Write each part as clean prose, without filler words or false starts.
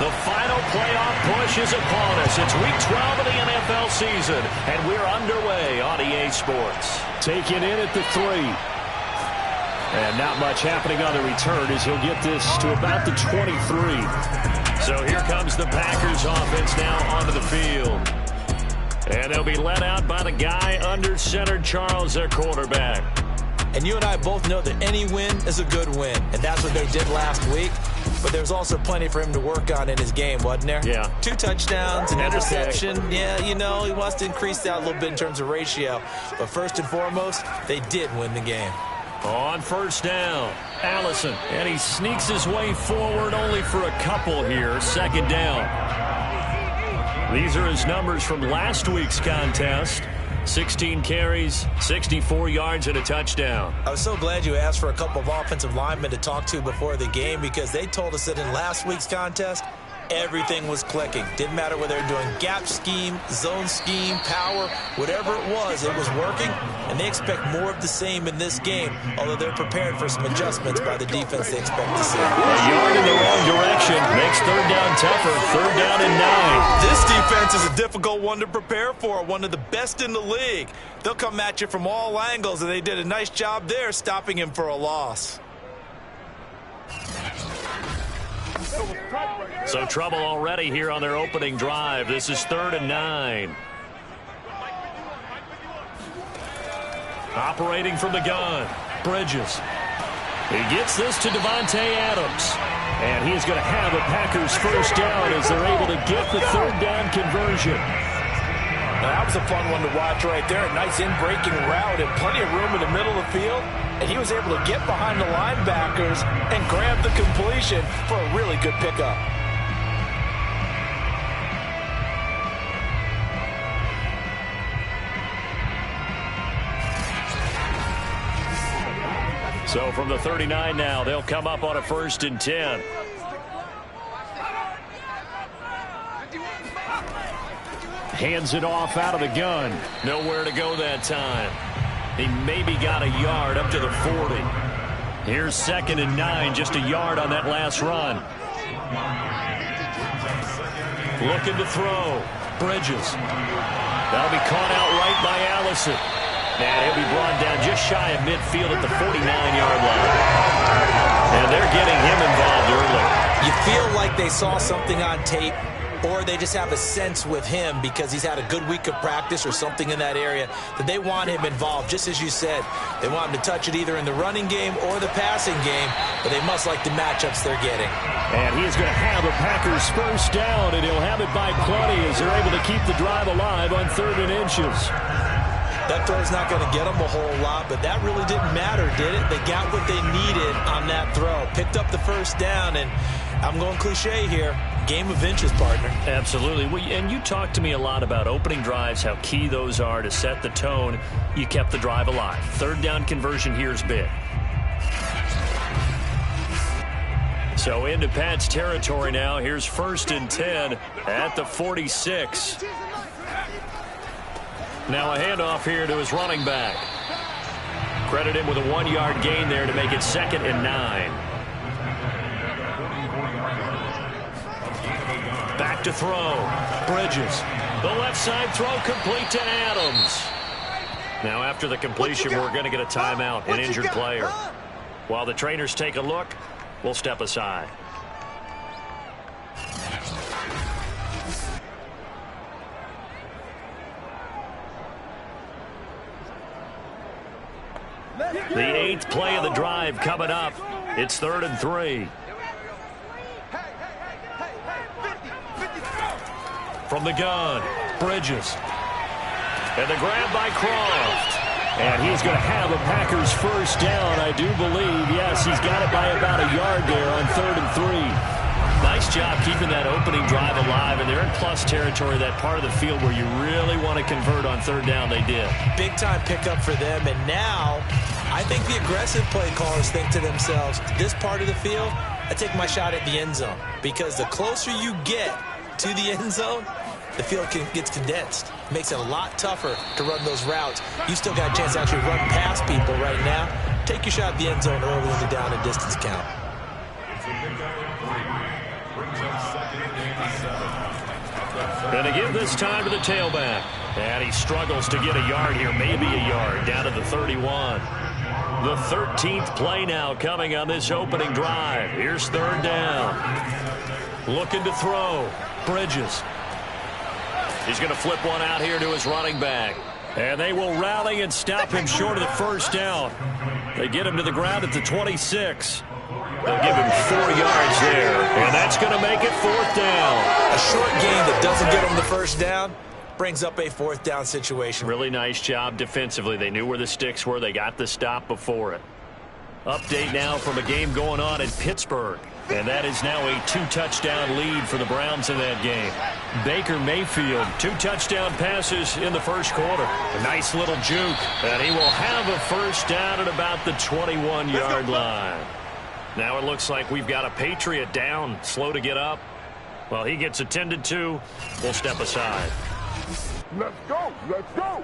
The final playoff push is upon us. It's Week 12 of the NFL season, and we're underway on EA Sports. Taking in at the 3. And not much happening on the return as he'll get this to about the 23. So here comes the Packers offense now onto the field. And they'll be led out by the guy under center, Charles, their quarterback. And you and I both know that any win is a good win. And that's what they did last week. But there's also plenty for him to work on in his game, wasn't there? Yeah. 2 touchdowns, an interception. Yeah, you know, he wants to increase that a little bit in terms of ratio. But first and foremost, they did win the game. On first down, Allison. And he sneaks his way forward only for a couple here. Second down. These are his numbers from last week's contest. 16 carries, 64 yards, and a touchdown. I was so glad you asked for a couple of offensive linemen to talk to before the game because they told us that in last week's contest, everything was clicking. Didn't matter whether they were doing gap scheme, zone scheme, power, whatever it was working. And they expect more of the same in this game, although they're prepared for some adjustments by the defense they expect to see. A yard in the wrong direction makes third down tougher. Third down and 9. This defense is a difficult one to prepare for, one of the best in the league. They'll come at you from all angles, and they did a nice job there stopping him for a loss. So trouble already here on their opening drive. This is third and 9. Operating from the gun, Bridges. He gets this to Davante Adams. And he's going to have a Packers first down as they're able to get the third down conversion. Now, that was a fun one to watch right there. A nice in-breaking route and plenty of room in the middle of the field. And he was able to get behind the linebackers and grab the completion for a really good pickup. So from the 39 now, they'll come up on a first and 10. Hands it off out of the gun. Nowhere to go that time. He maybe got a yard up to the 40. Here's second and 9, just a yard on that last run. Looking to throw. Bridges. That'll be caught out right by Allison. And he'll be brought down just shy of midfield at the 49-yard line. And they're getting him involved early. You feel like they saw something on tape, or they just have a sense with him because he's had a good week of practice or something in that area that they want him involved, just as you said. They want him to touch it either in the running game or the passing game, but they must like the matchups they're getting. And he is going to have a Packers first down, and he'll have it by plenty as they're able to keep the drive alive on 3rd and inches. That throw's not going to get them a whole lot, but that really didn't matter, did it? They got what they needed on that throw. Picked up the first down, and I'm going cliche here. Game of inches, partner. Absolutely. And you talked to me a lot about opening drives, how key those are to set the tone. You kept the drive alive. Third down conversion here is big. So into Pat's territory now. Here's first and 10 at the 46. Now a handoff here to his running back. Credit him with a 1-yard gain there to make it 2nd and 9. Back to throw. Bridges. The left side throw complete to Adams. Now after the completion, we're going to get a timeout, an injured player. While the trainers take a look, we'll step aside. The 8th play of the drive coming up. It's 3rd and 3. From the gun, Bridges. And the grab by Croft. And he's going to have a Packers first down, I do believe. Yes, he's got it by about a yard there on 3rd and 3. Nice job keeping that opening drive alive, and they're in plus territory, that part of the field where you really want to convert on 3rd down. They did. Big-time pickup for them, and now I think the aggressive play callers think to themselves, this part of the field, I take my shot at the end zone, because the closer you get to the end zone, the field gets condensed. It makes it a lot tougher to run those routes. You still got a chance to actually run past people right now. Take your shot at the end zone early in the down and distance count. And to give this time to the tailback. And he struggles to get a yard here, maybe a yard, down to the 31. The 13th play now coming on this opening drive. Here's third down. Looking to throw. Bridges. He's going to flip one out here to his running back. And they will rally and stop him short of the first down. They get him to the ground at the 26. They'll give him 4 yards there. And that's going to make it fourth down. A short gain that doesn't get him the first down brings up a fourth down situation. Really nice job defensively. They knew where the sticks were. They got the stop before it. Update now from a game going on in Pittsburgh. And that is now a 2-touchdown lead for the Browns in that game. Baker Mayfield, 2 touchdown passes in the first quarter. A nice little juke. And he will have a first down at about the 21-yard line. Now it looks like we've got a Patriot down, slow to get up. Well, he gets attended to. We'll step aside. Let's go! Let's go!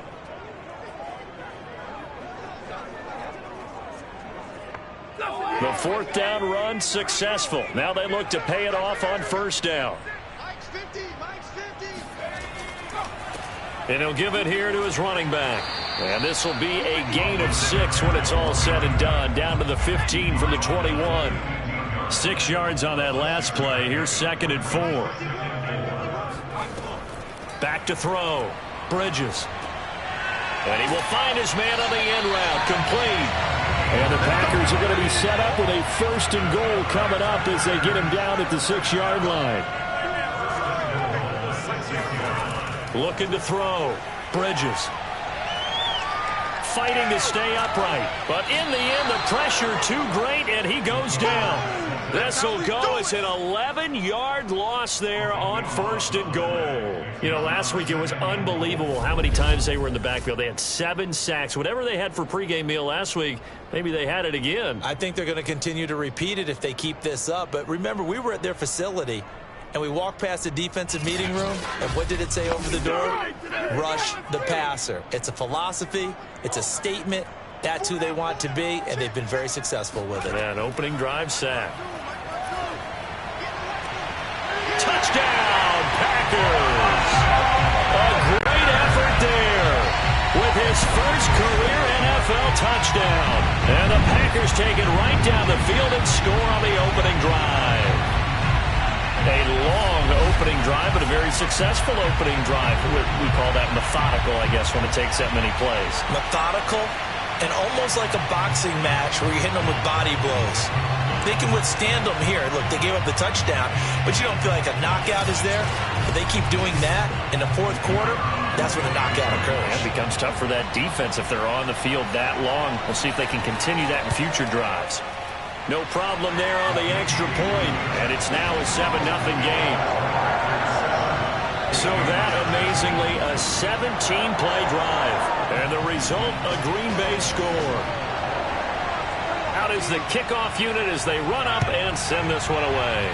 The fourth down run successful. Now they look to pay it off on first down. And he'll give it here to his running back. And this will be a gain of 6 when it's all said and done. Down to the 15 from the 21. 6 yards on that last play. Here's 2nd and 4. Back to throw. Bridges. And he will find his man on the end route. Complete. And the Packers are going to be set up with a 1st and goal coming up as they get him down at the 6-yard line. Looking to throw. Bridges. Fighting to stay upright. But in the end, the pressure too great, and he goes down. This will go as an 11-yard loss there on 1st and goal. You know, last week it was unbelievable how many times they were in the backfield. They had 7 sacks. Whatever they had for pregame meal last week, maybe they had it again. I think they're going to continue to repeat it if they keep this up. But remember, we were at their facility, and we walked past the defensive meeting room, and what did it say over the door? Rush the passer. It's a philosophy. It's a statement. That's who they want to be, and they've been very successful with it. Yeah, an opening drive sack. Touchdown, Packers! A great effort there with his first career NFL touchdown. And the Packers take it right down the field and score on the opening drive. A long opening drive, but a very successful opening drive. We call that methodical, I guess, when it takes that many plays. Methodical and almost like a boxing match where you're hitting them with body blows. They can withstand them here. Look, they gave up the touchdown, but you don't feel like a knockout is there. But they keep doing that in the fourth quarter. That's when a knockout occurs. It becomes tough for that defense if they're on the field that long. We'll see if they can continue that in future drives. No problem there on the extra point, and it's now a 7-0 game. So that, amazingly, a 17-play drive. And the result, a Green Bay score. Out is the kickoff unit as they run up and send this one away.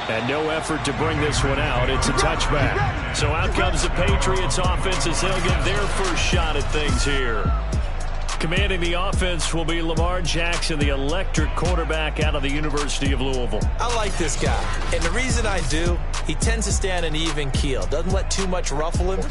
And no effort to bring this one out. It's a touchback. So out comes the Patriots offense as they'll get their first shot at things here. Commanding the offense will be Lamar Jackson, the electric quarterback out of the University of Louisville. I like this guy, and the reason I do, he tends to stay on an even keel. Doesn't let too much ruffle him.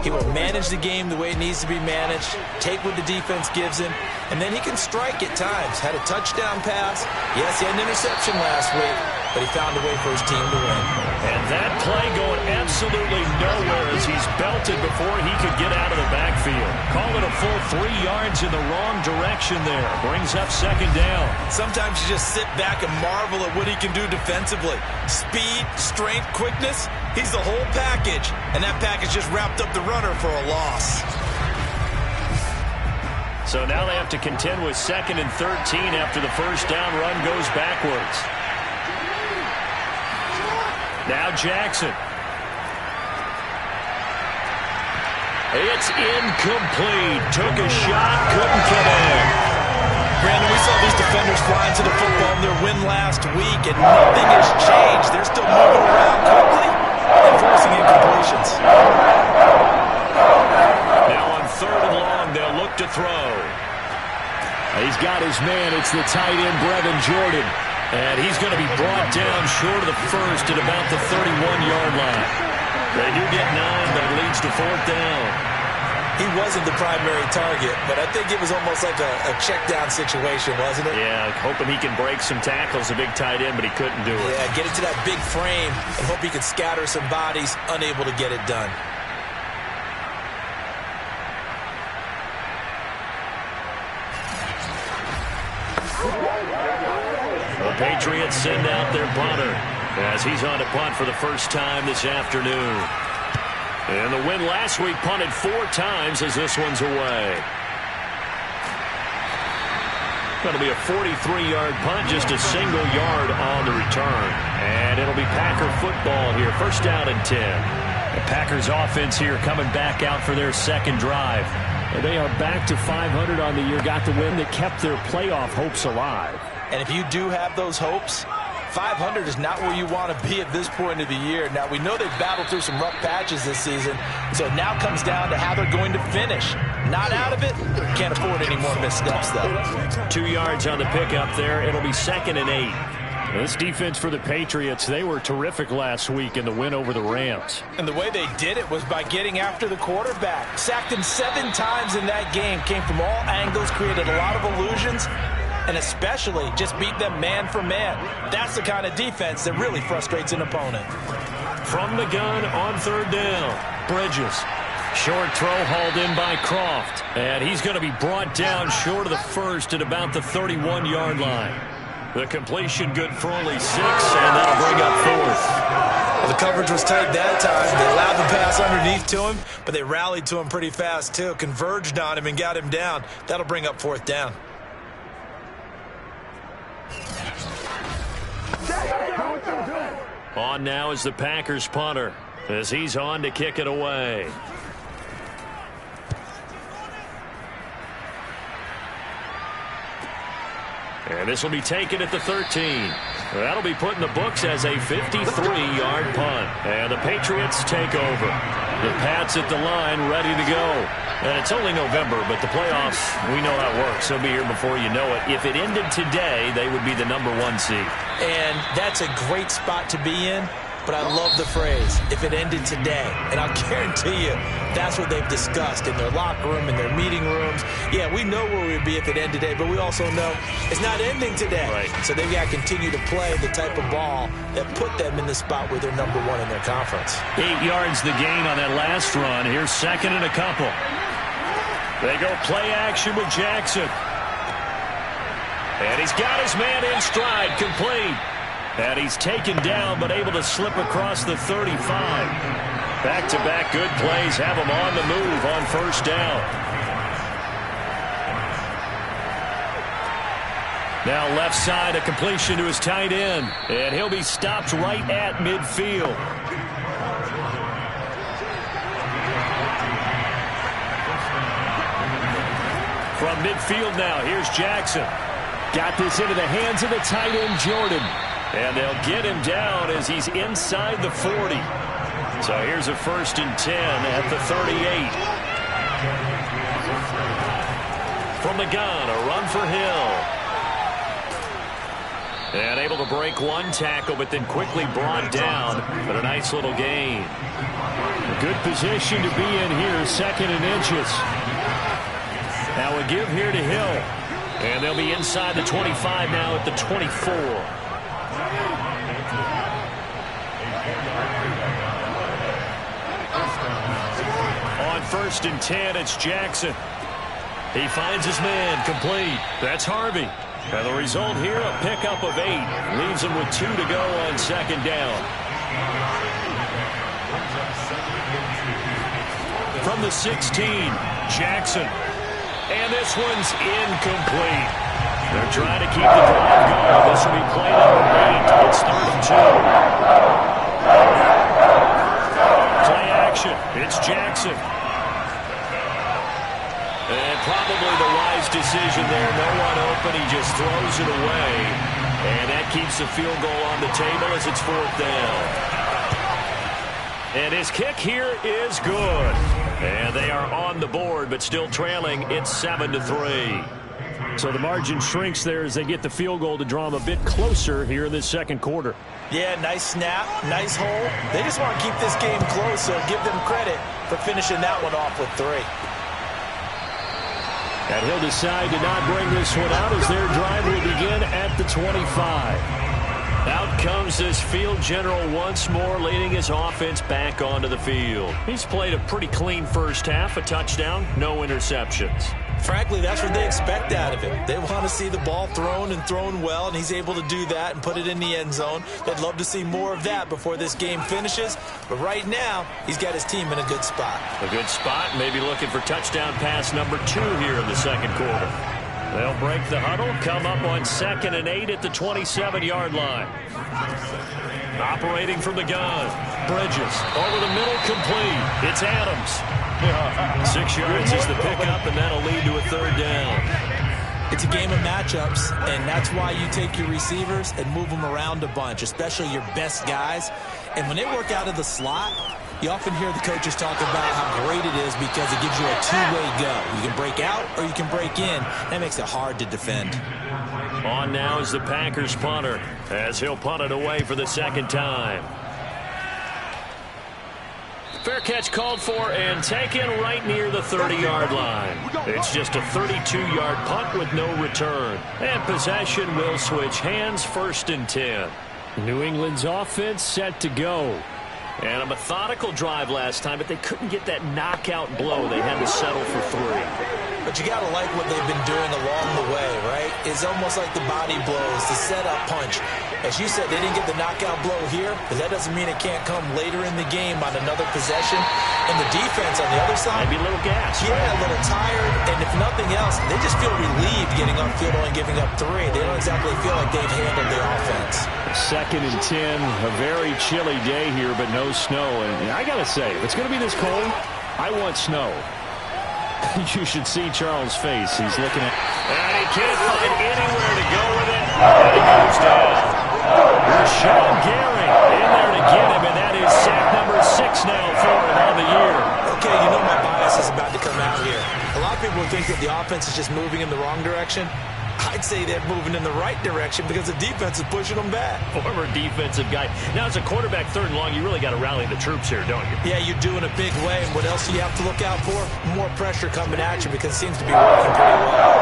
He will manage the game the way it needs to be managed, take what the defense gives him, and then he can strike at times. Had a touchdown pass. Yes, he had an interception last week, but he found a way for his team to win. And that play going absolutely nowhere as he's belted before he could get out of the backfield. Call it a full 3 yards in the wrong direction there. Brings up 2nd down. Sometimes you just sit back and marvel at what he can do defensively. Speed, strength, quickness, he's the whole package. And that package just wrapped up the runner for a loss. So now they have to contend with 2nd and 13 after the first down run goes backwards. Now Jackson. It's incomplete. Took a shot, couldn't get in. Brandon, we saw these defenders flying to the football in their win last week, and nothing has changed. They're still moving around quickly and forcing incompletions. Now on 3rd and long, they'll look to throw. He's got his man. It's the tight end, Brevin Jordan. And he's going to be brought down short of the first at about the 31-yard line. They do get 9, but it leads to 4th down. He wasn't the primary target, but I think it was almost like a check down situation, wasn't it? Yeah, hoping he can break some tackles, a big tight end, but he couldn't do it. Yeah, get it to that big frame and hope he can scatter some bodies, unable to get it done. The Patriots send out their punter as he's on to punt for the first time this afternoon. And the win last week punted 4 times as this one's away. Going to be a 43-yard punt, just a single yard on the return. And it'll be Packer football here, first down and 10. The Packers offense here coming back out for their second drive. And they are back to 500 on the year, got the win that kept their playoff hopes alive. And if you do have those hopes, 500 is not where you want to be at this point of the year. Now, we know they've battled through some rough patches this season, so it now comes down to how they're going to finish. Not out of it. Can't afford any more missteps, though. 2 yards on the pickup there. It'll be 2nd and 8. This defense for the Patriots, they were terrific last week in the win over the Rams. And the way they did it was by getting after the quarterback. Sacked him 7 times in that game. Came from all angles, created a lot of illusions, and especially just beat them man for man. That's the kind of defense that really frustrates an opponent. From the gun on 3rd down, Bridges. Short throw hauled in by Croft. And he's going to be brought down short of the first at about the 31-yard line. The completion good for only 6, and that'll bring up 4th. Well, the coverage was tight that time. They allowed the pass underneath to him, but they rallied to him pretty fast, too. Converged on him and got him down. That'll bring up 4th down. On now is the Packers punter as he's on to kick it away. And this will be taken at the 13. That'll be put in the books as a 53-yard punt. And the Patriots take over. The Pats at the line ready to go. And it's only November, but the playoffs, we know how it works. They'll be here before you know it. If it ended today, they would be the #1 seed. And that's a great spot to be in. But I love the phrase, if it ended today. And I'll guarantee you, that's what they've discussed in their locker room, in their meeting rooms. Yeah, we know where we'd be if it ended today, but we also know it's not ending today. Right. So they've got to continue to play the type of ball that put them in the spot where they're #1 in their conference. 8 yards the gain on that last run. Here's 2nd and a couple. They go play action with Jackson. And he's got his man in stride, complete. And he's taken down, but able to slip across the 35. Back-to-back good plays have him on the move on 1st down. Now left side, a completion to his tight end. And he'll be stopped right at midfield. From midfield now, here's Jackson. Got this into the hands of the tight end, Jordan. And they'll get him down as he's inside the 40. So here's a 1st and 10 at the 38. From the gun, a run for Hill. And able to break 1 tackle, but then quickly brought down. But a nice little gain. A good position to be in here, 2nd and inches. Now a give here to Hill. And they'll be inside the 25 now at the 24. On 1st and 10, it's Jackson. He finds his man, complete. That's Harvey. And the result here, a pickup of 8. Leaves him with 2 to go on 2nd down. From the 16, Jackson. And this one's incomplete. They're trying to keep the drive going. This will be play number 8. It's 3rd and 2. Play action. It's Jackson. And probably the wise decision there. No one open. He just throws it away. And that keeps the field goal on the table as it's 4th down. And his kick here is good. And they are on the board, but still trailing. It's 7-3. So the margin shrinks there as they get the field goal to draw them a bit closer here in this second quarter. Yeah, nice snap, nice hole. They just want to keep this game close, so give them credit for finishing that one off with 3. And he'll decide to not bring this one out as their drive will begin at the 25. Out comes this field general once more, leading his offense back onto the field. He's played a pretty clean first half, a touchdown, no interceptions. Frankly, that's what they expect out of him. They want to see the ball thrown and thrown well, and he's able to do that and put it in the end zone. They'd love to see more of that before this game finishes. But right now, he's got his team in a good spot. A good spot, maybe looking for touchdown pass number 2 here in the second quarter. They'll break the huddle, come up on 2nd and 8 at the 27-yard line. Operating from the gun. Bridges over the middle, complete. It's Adams. 6 yards is the pickup, and that'll lead to a 3rd down. It's a game of matchups, and that's why you take your receivers and move them around a bunch, especially your best guys. And when they work out of the slot, you often hear the coaches talk about how great it is because it gives you a two-way go. You can break out or you can break in. That makes it hard to defend. On now is the Packers punter as he'll punt it away for the 2nd time. Fair catch called for and taken right near the 30-yard line. It's just a 32-yard punt with no return. And possession will switch hands, 1st and 10. New England's offense set to go. And a methodical drive last time, but they couldn't get that knockout blow. They had to settle for 3. But you got to like what they've been doing along the way, right? It's almost like the body blows, the setup punch. As you said, they didn't get the knockout blow here, but that doesn't mean it can't come later in the game on another possession. And the defense on the other side, maybe a little gassed. Yeah, a little tired. And if nothing else, they just feel relieved getting upfield and giving up 3. They don't exactly feel like they've handled the offense. 2nd and 10, a very chilly day here, but no snow. And I got to say, if it's going to be this cold, I want snow. You should see Charles' face. He's looking at... And he can't find anywhere to go with it. And he goes down. Rashawn Gary in there to get him, and that is sack number 6 now for him on the year. Okay, you know my bias is about to come out here. A lot of people think that the offense is just moving in the wrong direction. I'd say they're moving in the right direction because the defense is pushing them back. Former defensive guy. Now, as a quarterback 3rd and long, you really got to rally the troops here, don't you? Yeah, you do in a big way. And what else do you have to look out for? More pressure coming at you because it seems to be working pretty well.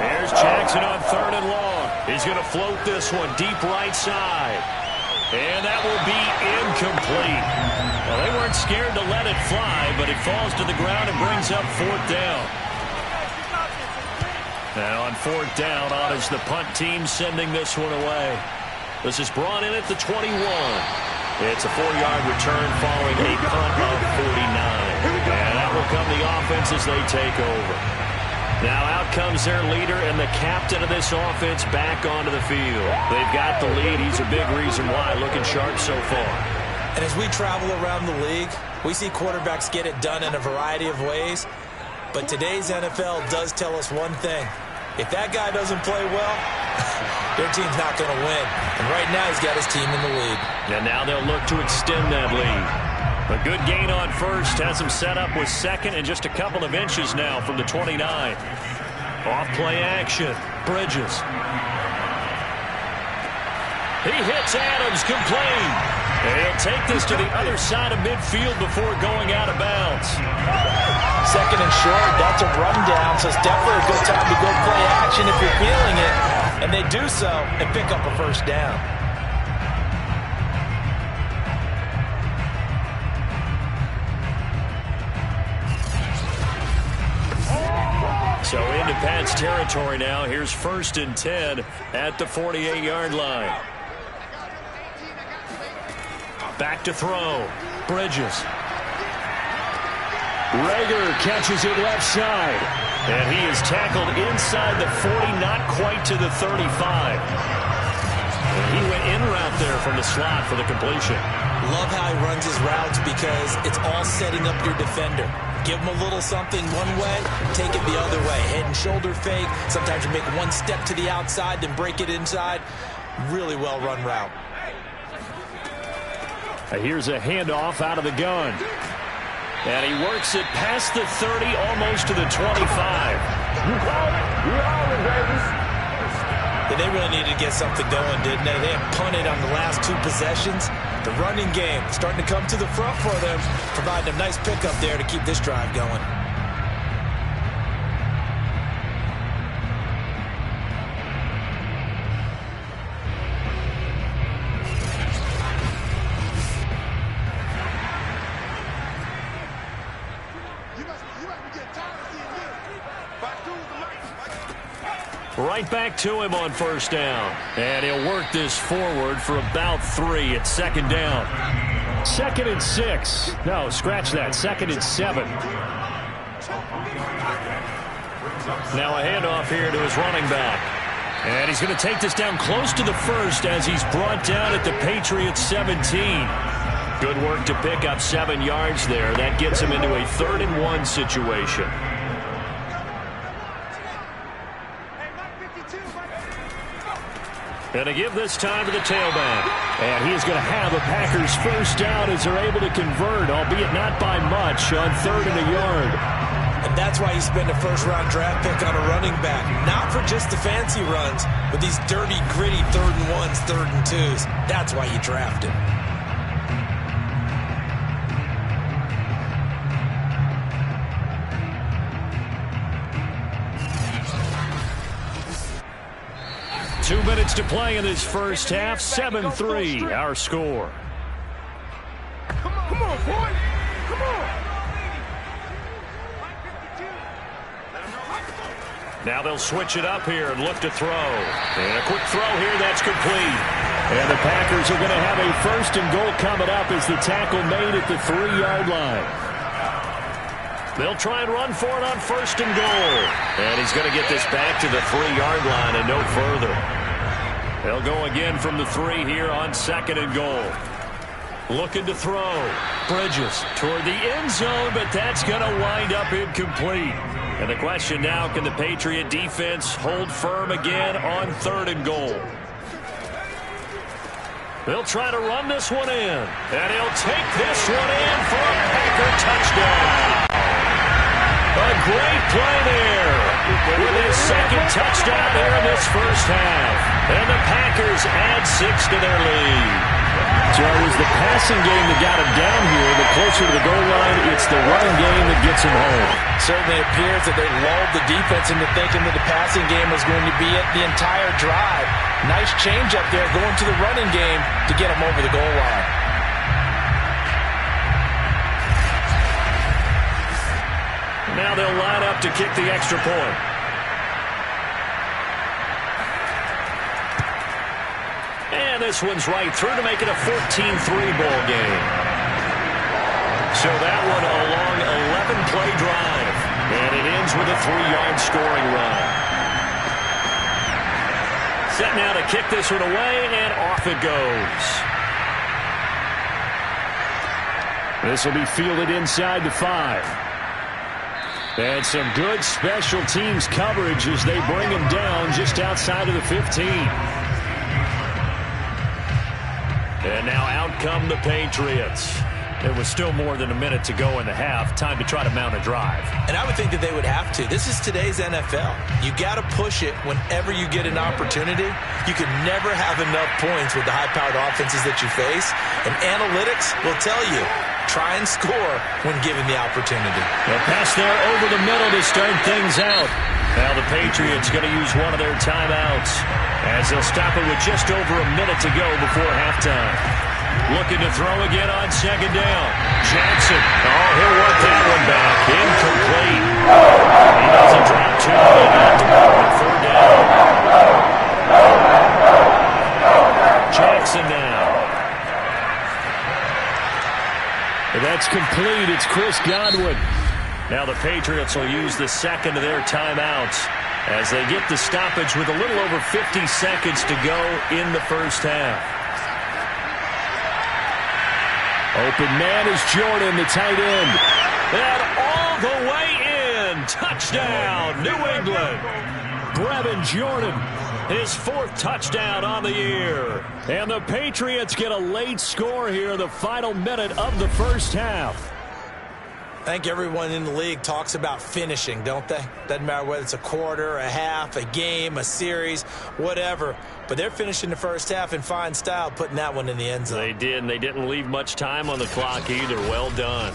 There's Jackson on 3rd and long. He's going to float this one deep right side. And that will be incomplete. Well, they weren't scared to let it fly, but it falls to the ground and brings up 4th down. Now on 4th down, on is the punt team sending this one away. This is brought in at the 21. It's a 4-yard return following a punt of 49. And that will come the offense as they take over. Now out comes their leader and the captain of this offense back onto the field. They've got the lead. He's a big reason why, looking sharp so far. And as we travel around the league, we see quarterbacks get it done in a variety of ways. But today's NFL does tell us one thing. If that guy doesn't play well, their team's not going to win. And right now he's got his team in the lead. And now they'll look to extend that lead. A good gain on 1st. Has him set up with 2nd and just a couple of inches now from the 29. Off play action. Bridges. He hits Adams, complete. And he'll take this to the other side of midfield before going out of bounds. 2nd and short, that's a rundown, so it's definitely a good time to go play action if you're feeling it. And they do so and pick up a 1st down. So into Pat's territory now. Here's 1st and 10 at the 48-yard line. Back to throw. Bridges. Reagor catches it left side. And he is tackled inside the 40, not quite to the 35. And he went in route there from the slot for the completion. Love how he runs his routes because it's all setting up your defender. Give him a little something one way, take it the other way. Head and shoulder fake. Sometimes you make one step to the outside, then break it inside. Really well run route. Here's a handoff out of the gun. And he works it past the 30, almost to the 25. You call it? We all in, babies. Yeah, they really needed to get something going, didn't they? They had punted on the last 2 possessions. The running game starting to come to the front for them, providing a nice pickup there to keep this drive going. Right back to him on first down. And he'll work this forward for about 3. It's second down. 2nd and 6. No, scratch that. 2nd and 7. Now a handoff here to his running back. And he's going to take this down close to the first as he's brought down at the Patriots 17. Good work to pick up 7 yards there. That gets him into a 3rd and 1 situation. And to give this time to the tailback. And he is going to have a Packers first down as they're able to convert, albeit not by much, on 3rd and a yard. And that's why you spend a first-round draft pick on a running back. Not for just the fancy runs, but these dirty, gritty 3rd and 1s, 3rd and 2s. That's why you draft him. Two minutes to play in this first half. 7-3, our score. Come on, boy. Come on. Now they'll switch it up here and look to throw. And a quick throw here, that's complete. And the Packers are going to have a 1st and goal coming up as the tackle made at the 3-yard line. They'll try and run for it on 1st and goal. And he's going to get this back to the 3-yard line and no further. They'll go again from the 3 here on 2nd and goal. Looking to throw. Bridges toward the end zone, but that's going to wind up incomplete. And the question now, can the Patriot defense hold firm again on 3rd and goal? They'll try to run this one in. And he'll take this one in for a Packer touchdown. A great play there with his 2nd touchdown here in this first half. And the Packers add 6 to their lead. So it was the passing game that got him down here. The closer to the goal line, it's the running game that gets him home. Certainly appears that they lulled the defense into thinking that the passing game was going to be it the entire drive. Nice change up there going to the running game to get him over the goal line. Now they'll line up to kick the extra point. And this one's right through to make it a 14-3 ball game. So that one a long 11-play drive. And it ends with a 3-yard scoring run. Set now to kick this one away, and off it goes. This will be fielded inside the 5. And some good special teams coverage as they bring him down just outside of the 15. And now out come the Patriots. There was still more than a minute to go in the half. Time to try to mount a drive. And I would think that they would have to. This is today's NFL. You got to push it whenever you get an opportunity. You can never have enough points with the high-powered offenses that you face. And analytics will tell you, try and score when given the opportunity. A pass there over the middle to start things out. Now the Patriots going to use one of their timeouts as they'll stop it with just over a minute to go before halftime. Looking to throw again on 2nd down. Jackson. Oh, he'll work that one back. Incomplete. He doesn't drop 2 on 3rd down. Jackson now. That's complete. It's Chris Godwin. Now the Patriots will use the 2nd of their timeouts as they get the stoppage with a little over 50 seconds to go in the first half. Open man is Jordan, the tight end. And all the way in. Touchdown, New England. Brevin Jordan. His 4th touchdown on the year. And the Patriots get a late score here in the final minute of the first half. I think everyone in the league talks about finishing, don't they? Doesn't matter whether it's a quarter, a half, a game, a series, whatever. But they're finishing the first half in fine style, putting that one in the end zone. They did, and they didn't leave much time on the clock either. Well done.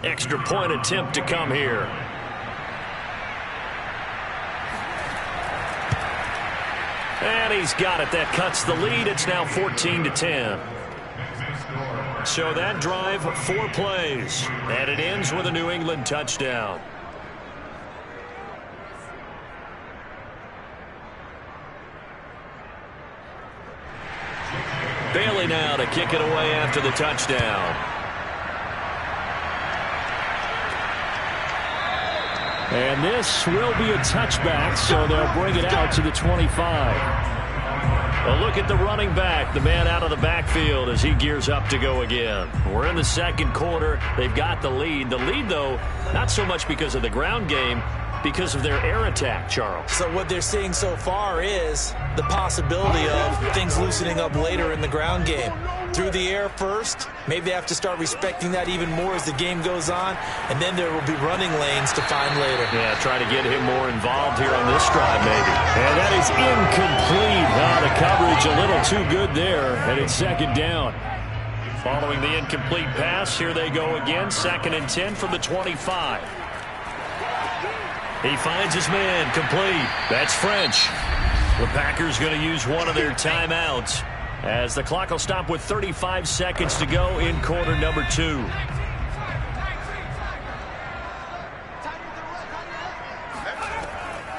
Extra point attempt to come here. And he's got it. That cuts the lead. It's now 14-10. So that drive, 4 plays. And it ends with a New England touchdown. Bailey now to kick it away after the touchdown. And this will be a touchback, so they'll bring it out to the 25. Well, look at the running back, the man out of the backfield as he gears up to go again. We're in the second quarter. They've got the lead. The lead, though, not so much because of the ground game, because of their air attack, Charles. So what they're seeing so far is the possibility of things loosening up later in the ground game. Through the air first, maybe they have to start respecting that even more as the game goes on, and then there will be running lanes to find later. Yeah, try to get him more involved here on this drive maybe. And that is incomplete. The coverage a little too good there, and it's second down. Following the incomplete pass, here they go again, 2nd and 10 from the 25. He finds his man, complete. That's French. The Packers going to use one of their timeouts as the clock will stop with 35 seconds to go in quarter number 2.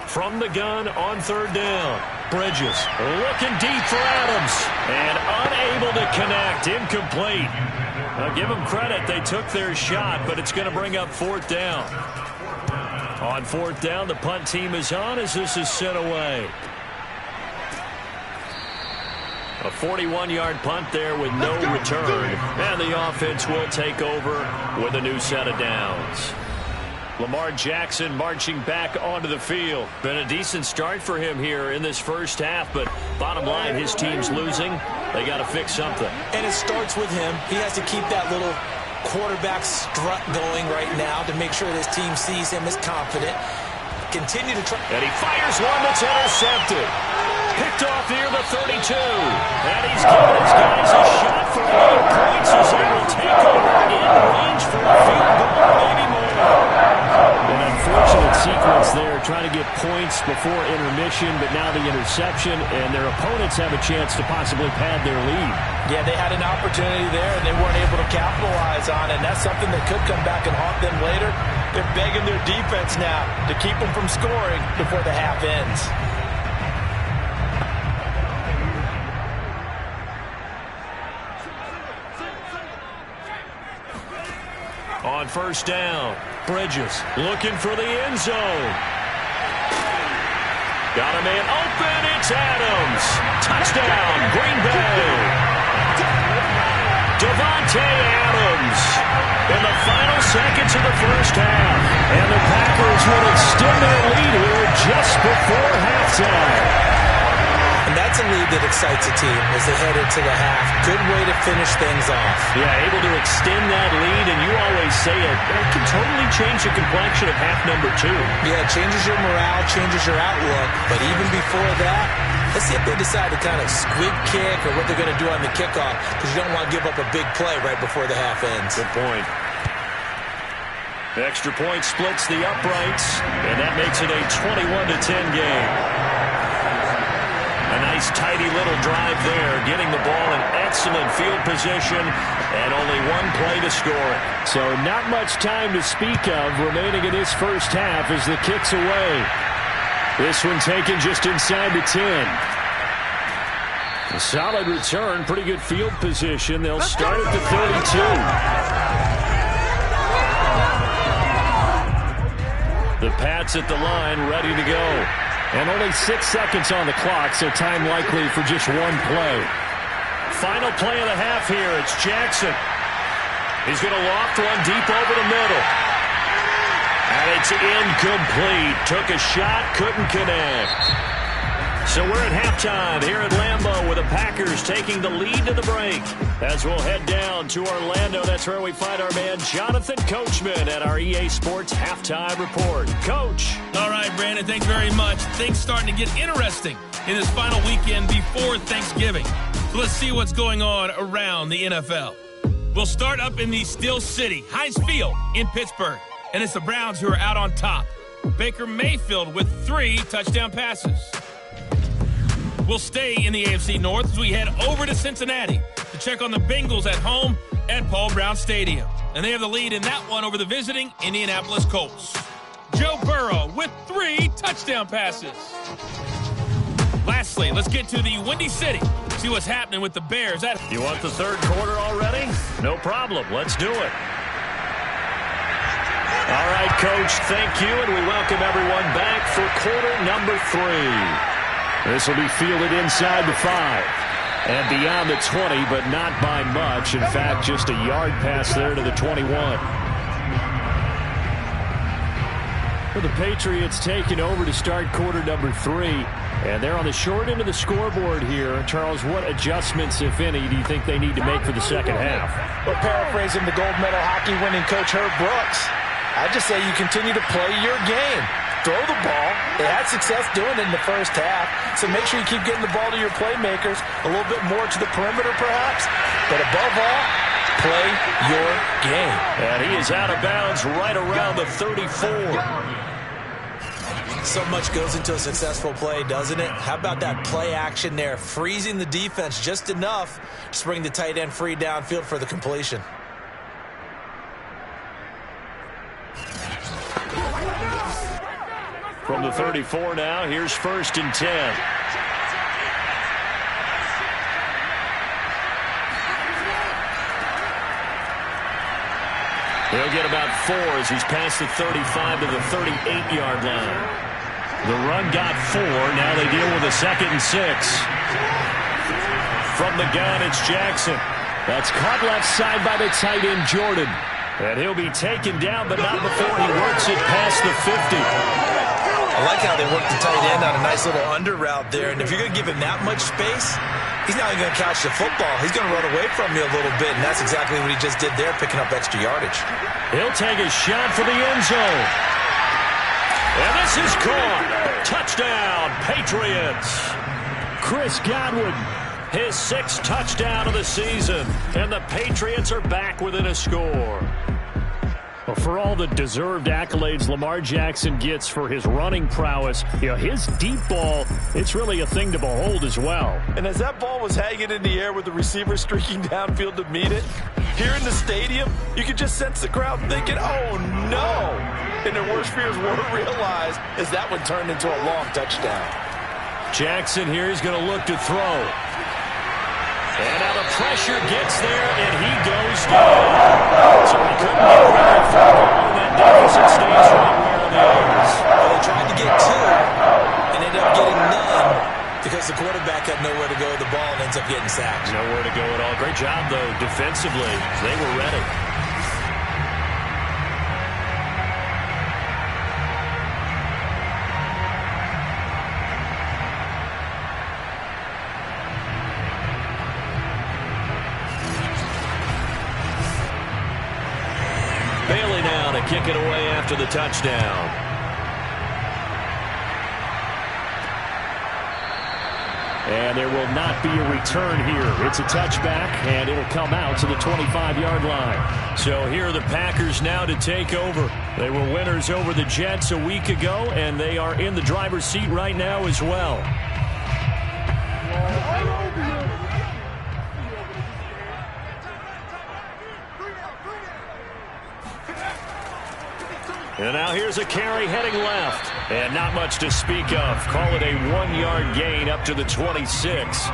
From the gun on 3rd down. Bridges looking deep for Adams and unable to connect. Incomplete. Now give them credit. They took their shot, but it's going to bring up 4th down. On 4th down, the punt team is on as this is sent away. A 41-yard punt there with no return. And the offense will take over with a new set of downs. Lamar Jackson marching back onto the field. Been a decent start for him here in this first half, but bottom line, his team's losing. They got to fix something. And it starts with him. He has to keep that little quarterback strut going right now to make sure this team sees him as confident. Continue to try. And he fires one that's intercepted. Picked off near the 32. And he's giving his guys a shot for 1 points as they will take over in range for a field goal, maybe more. An unfortunate sequence there, trying to get points before intermission, but now the interception, and their opponents have a chance to possibly pad their lead. Yeah, they had an opportunity there, and they weren't able to capitalize on it, and that's something that could come back and haunt them later. They're begging their defense now to keep them from scoring before the half ends. On 1st down, Bridges looking for the end zone. Got a man open, it's Adams. Touchdown, Green Bay. Davante Adams in the final seconds of the first half. And the Packers will extend their lead here just before halftime. And that's a lead that excites a team as they head into the half. Good way to finish things off. Yeah, able to extend that lead, and you always say it can totally change the complexion of half number 2. Yeah, it changes your morale, changes your outlook. But even before that, let's see if they decide to kind of squib kick or what they're going to do on the kickoff, because you don't want to give up a big play right before the half ends. Good point. The extra point splits the uprights, and that makes it a 21-10 game. A nice, tidy little drive there, getting the ball in excellent field position, and only 1 play to score it. So not much time to speak of remaining in this first half as the kick's away. This one taken just inside the 10. A solid return, pretty good field position. They'll start at the 32. The Pats at the line, ready to go. And only 6 seconds on the clock, so time likely for just 1 play. Final play of the half here. It's Jackson. He's going to loft one deep over the middle. And it's incomplete. Took a shot, couldn't connect. So we're at halftime here at Lambeau with with the Packers taking the lead to the break. As we'll head down to Orlando, that's where we find our man Jonathan Coachman at our EA Sports Halftime Report. Coach. All right, Brandon, thanks very much. Things starting to get interesting in this final weekend before Thanksgiving. So let's see what's going on around the NFL. We'll start up in the Steel City, Heinz Field in Pittsburgh. And it's the Browns who are out on top. Baker Mayfield with 3 touchdown passes. We'll stay in the AFC North as we head over to Cincinnati to check on the Bengals at home at Paul Brown Stadium. And they have the lead in that one over the visiting Indianapolis Colts. Joe Burrow with 3 touchdown passes. Lastly, let's get to the Windy City. See what's happening with the Bears. You want the third quarter already? No problem. Let's do it. All right, Coach, thank you, and we welcome everyone back for quarter number 3. This will be fielded inside the 5 and beyond the 20, but not by much. In fact, just a yard pass there to the 21. Well, the Patriots taking over to start quarter number 3. And they're on the short end of the scoreboard here. Charles, what adjustments, if any, do you think they need to make for the second half? Well, paraphrasing the gold medal hockey winning coach Herb Brooks, I just say you continue to play your game. Throw the ball. They had success doing it in the first half, so make sure you keep getting the ball to your playmakers, a little bit more to the perimeter perhaps, but above all, play your game. And he is out of bounds right around the 34. So much goes into a successful play, doesn't it? How about that play action there, freezing the defense just enough to bring the tight end free downfield for the completion. From the 34 now, here's 1st and 10. He'll get about 4 as he's past the 35 to the 38-yard line. The run got 4. Now they deal with a 2nd and 6. From the gun, it's Jackson. That's caught left side by the tight end, Jordan. And he'll be taken down, but not before he works it past the 50. I like how they work the tight end on a nice little under route there. And if you're going to give him that much space, he's not even going to catch the football. He's going to run away from you a little bit, and that's exactly what he just did there, picking up extra yardage. He'll take a shot for the end zone. And this is caught. Touchdown, Patriots. Chris Godwin, his 6th touchdown of the season. And the Patriots are back within a score. Well, for all the deserved accolades Lamar Jackson gets for his running prowess, his deep ball, it's really a thing to behold as well. And as that ball was hanging in the air with the receiver streaking downfield to meet it, here in the stadium, you could just sense the crowd thinking, oh, no. And their worst fears were realized as that one turned into a long touchdown. Jackson here is going to look to throw. And now the pressure gets there, and he goes down. So he couldn't get very far, and that deficit stays right where it is. Well, they tried to get 2 and ended up getting none because the quarterback had nowhere to go with the ball and ends up getting sacked. Nowhere to go at all. Great job, though, defensively. They were ready. Bailey now to kick it away after the touchdown. And there will not be a return here. It's a touchback, and it'll come out to the 25-yard line. So here are the Packers now to take over. They were winners over the Jets a week ago, and they are in the driver's seat right now as well. And now here's a carry heading left. And not much to speak of. Call it a 1-yard gain up to the 26.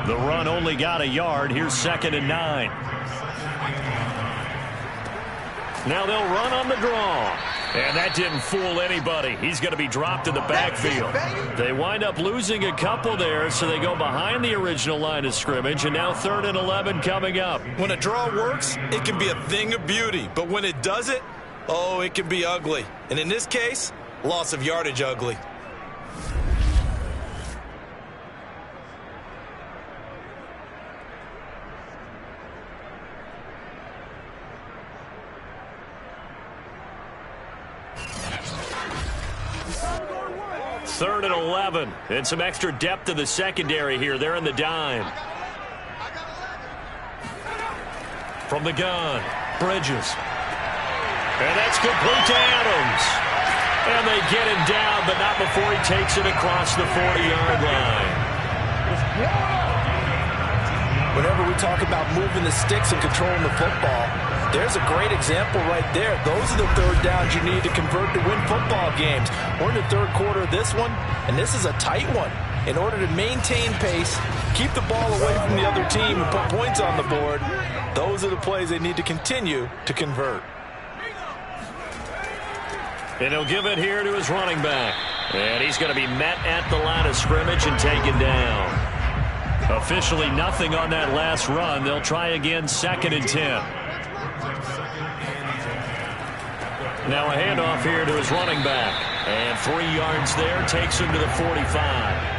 The run only got a yard. Here's 2nd and 9. Now they'll run on the draw. And that didn't fool anybody. He's going to be dropped in the backfield. They wind up losing a couple there, so they go behind the original line of scrimmage. And now 3rd and 11 coming up. When a draw works, it can be a thing of beauty. But when it doesn't, oh, it can be ugly. And in this case, loss of yardage ugly. 3rd and 11. And some extra depth in the secondary here. They're in the dime. From the gun, Bridges. And that's complete to Adams. And they get him down, but not before he takes it across the 40-yard line. Whenever we talk about moving the sticks and controlling the football, there's a great example right there. Those are the third downs you need to convert to win football games. We're in the third quarter of this one, and this is a tight one. In order to maintain pace, keep the ball away from the other team, and put points on the board, those are the plays they need to continue to convert. And he'll give it here to his running back. And he's going to be met at the line of scrimmage and taken down. Officially nothing on that last run. They'll try again, 2nd and 10. Now a handoff here to his running back. And 3 yards there, takes him to the 45.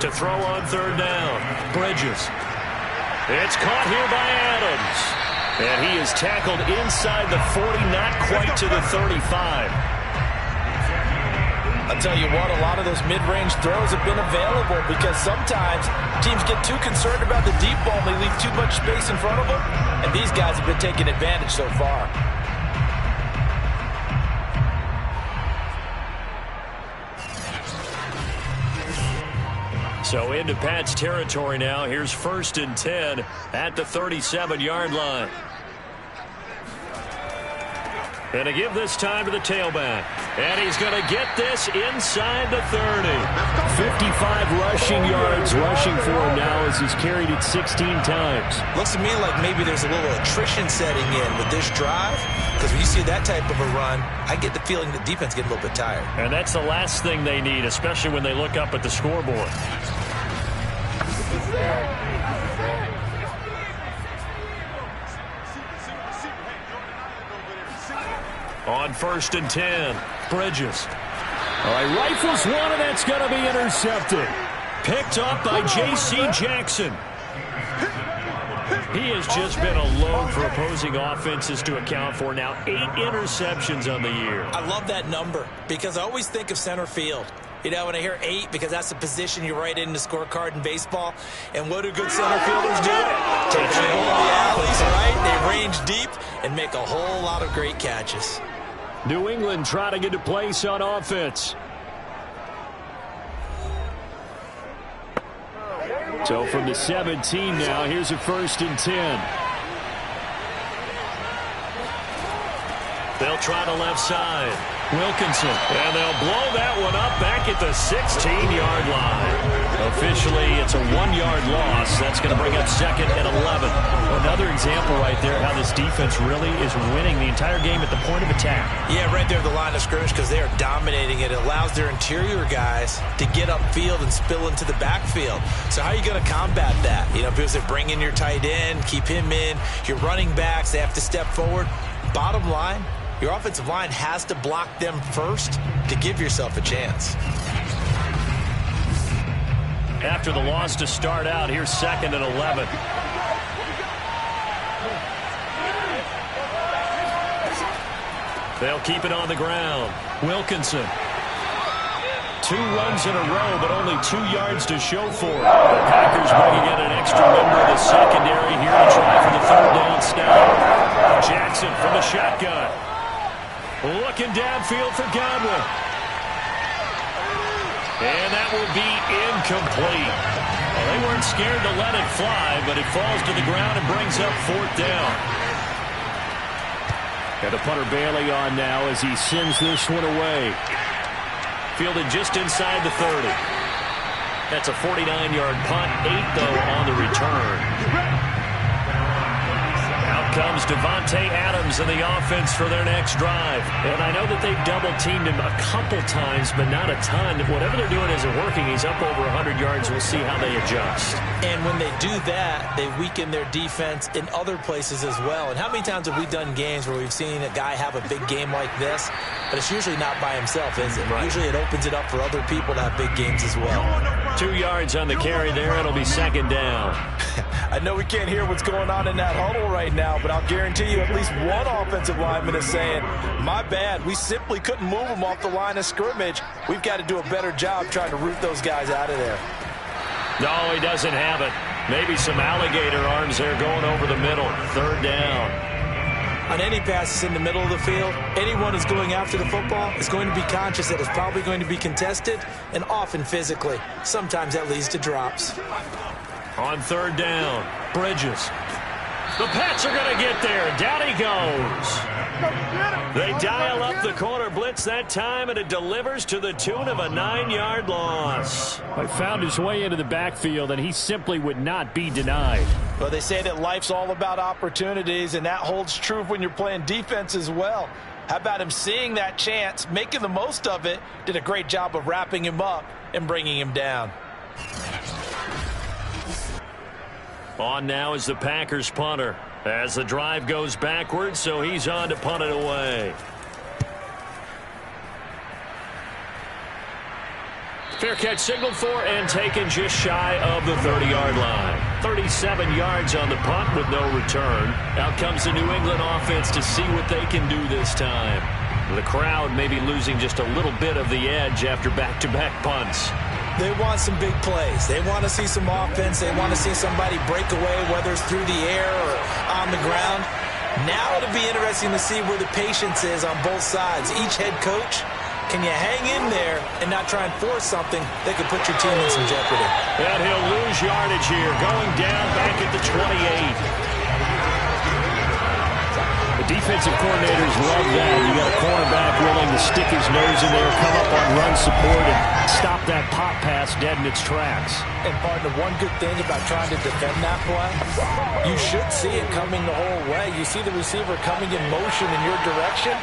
To throw on 3rd down, Bridges. It's caught here by Adams. And he is tackled inside the 40, not quite to the 35. I'll tell you what, a lot of those mid-range throws have been available because sometimes teams get too concerned about the deep ball and they leave too much space in front of them, and these guys have been taking advantage so far. So into Pat's territory now. Here's 1st and 10 at the 37-yard line. And to give this time to the tailback. And he's going to get this inside the 30. 55 rushing yards rushing for him now as he's carried it 16 times. Looks to me like maybe there's a little attrition setting in with this drive. Because when you see that type of a run, I get the feeling the defense get a little bit tired. And that's the last thing they need, especially when they look up at the scoreboard. On 1st and 10, Bridges. All right, rifles one, and that's going to be intercepted. Picked up by J.C. Jackson. He has just been alone for opposing offenses to account for now 8 interceptions on the year. I love that number because I always think of center field. You know, when I hear 8, because that's the position you write in the scorecard in baseball. And what do good center fielders do? Take control of the alleys, right? They range deep and make a whole lot of great catches. New England trying to get to place on offense. So from the 17 now, here's a 1st and 10. They'll try the left side. Wilkinson. And they'll blow that one up back at the 16-yard line. Officially, it's a 1-yard loss. That's going to bring up 2nd and 11. Another example right there how this defense really is winning the entire game at the point of attack. Yeah, right there at the line of scrimmage because they are dominating it. It allows their interior guys to get upfield and spill into the backfield. So how are you going to combat that? You know, because they bring in your tight end, keep him in. Your running backs, they have to step forward. Bottom line, your offensive line has to block them first to give yourself a chance. After the loss to start out, here's 2nd and 11. They'll keep it on the ground. Wilkinson. 2 runs in a row, but only 2 yards to show for it. The Packers bringing in an extra member of the secondary here to try for the 3rd down snap. Jackson from the shotgun. Looking downfield for Godwin. And that will be incomplete. Well, they weren't scared to let it fly, but it falls to the ground and brings up 4th down. Got the punter Bailey on now as he sends this one away. Fielded just inside the 30. That's a 49-yard punt, 8 though on the return. Out comes Devontae Adams in the offense for their next drive. And I know that they've double-teamed him a couple times, but not a ton. Whatever they're doing isn't working. He's up over 100 yards. We'll see how they adjust. And when they do that, they weaken their defense in other places as well. And how many times have we done games where we've seen a guy have a big game like this, but it's usually not by himself, is it? Right. Usually it opens it up for other people to have big games as well. 2 yards on the carry there. It'll be 2nd down. I know we can't hear what's going on in that huddle right now, but I'll guarantee you at least one offensive lineman is saying, my bad, we simply couldn't move them off the line of scrimmage. We've got to do a better job trying to root those guys out of there. No, he doesn't have it. Maybe some alligator arms there going over the middle. Third down. On any passes in the middle of the field, anyone who's going after the football is going to be conscious that it's probably going to be contested and often physically. Sometimes that leads to drops. On third down, Bridges. The Pats are going to get there. Down he goes. They dial up the corner blitz that time, and it delivers to the tune of a 9-yard loss. He found his way into the backfield, and he simply would not be denied. Well, they say that life's all about opportunities, and that holds true when you're playing defense as well. How about him seeing that chance, making the most of it, did a great job of wrapping him up and bringing him down. On now is the Packers punter as the drive goes backwards, so he's on to punt it away. Fair catch signaled for and taken just shy of the 30-yard line. 37 yards on the punt with no return. Out comes the New England offense to see what they can do this time. The crowd may be losing just a little bit of the edge after back-to-back punts. They want some big plays. They want to see some offense. They want to see somebody break away, whether it's through the air or on the ground. Now it'll be interesting to see where the patience is on both sides. Each head coach, can you hang in there and not try and force something that could put your team in some jeopardy? And he'll lose yardage here, going down back at the 28. The defensive coordinators love that. You got a cornerback willing to stick his nose in there, come up on run support, and stop that pop pass dead in its tracks. And partner, one good thing about trying to defend that play, you should see it coming the whole way. You see the receiver coming in motion in your direction.